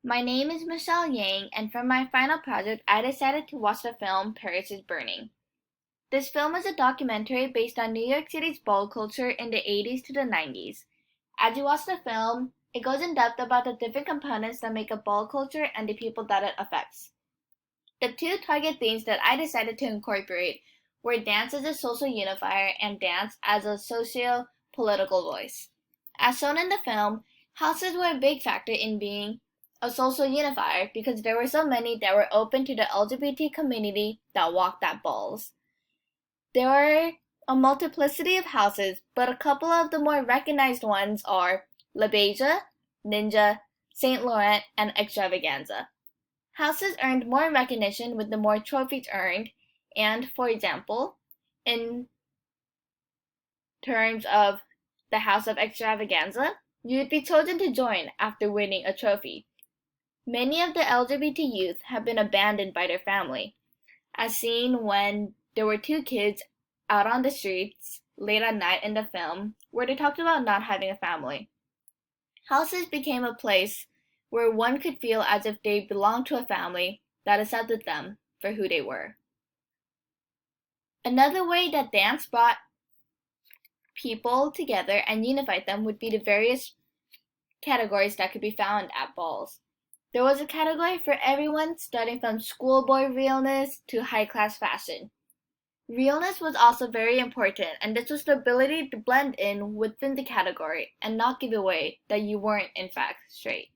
My name is Michelle Yang, and for my final project, I decided to watch the film Paris is Burning. This film is a documentary based on New York City's ball culture in the 80s to the 90s. As you watch the film, it goes in depth about the different components that make up ball culture and the people that it affects. The two target themes that I decided to incorporate were dance as a social unifier and dance as a socio-political voice. As shown in the film, houses were a big factor in being a social unifier because there were so many that were open to the LGBT community that walked at balls. There are a multiplicity of houses, but a couple of the more recognized ones are La Beja, Ninja, Saint Laurent, and Extravaganza. Houses earned more recognition with the more trophies earned, and, for example, in terms of the House of Extravaganza, you would be chosen to join after winning a trophy. Many of the LGBT youth have been abandoned by their family, as seen when there were two kids out on the streets late at night in the film where they talked about not having a family. Houses became a place where one could feel as if they belonged to a family that accepted them for who they were. Another way that dance brought people together and unified them would be the various categories that could be found at balls. There was a category for everyone, starting from schoolboy realness to high-class fashion. Realness was also very important, and this was the ability to blend in within the category and not give away that you weren't in fact straight.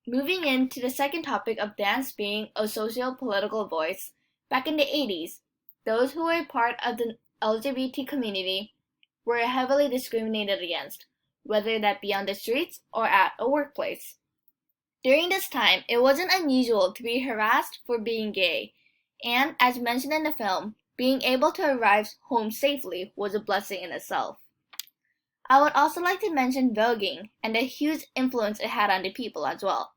Moving into the second topic of dance being a socio-political voice, back in the 80s, those who were part of the LGBT community were heavily discriminated against, whether that be on the streets or at a workplace. During this time, it wasn't unusual to be harassed for being gay, and, as mentioned in the film, being able to arrive home safely was a blessing in itself. I would also like to mention voguing and the huge influence it had on the people as well.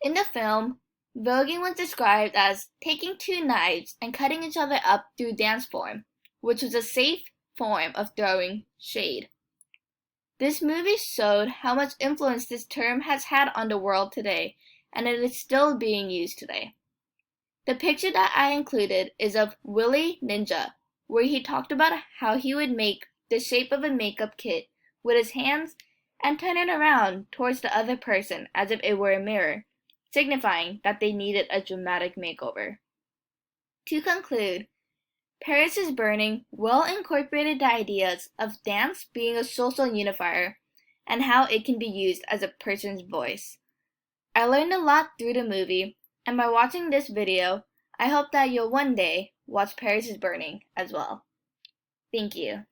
In the film, voguing was described as taking two knives and cutting each other up through dance form, which was a safe form of throwing shade. This movie showed how much influence this term has had on the world today, and it is still being used today. The picture that I included is of Willie Ninja, where he talked about how he would make the shape of a makeup kit with his hands and turn it around towards the other person as if it were a mirror, signifying that they needed a dramatic makeover. To conclude, Paris is Burning well incorporated the ideas of dance being a social unifier and how it can be used as a person's voice. I learned a lot through the movie, and by watching this video, I hope that you'll one day watch Paris is Burning as well. Thank you.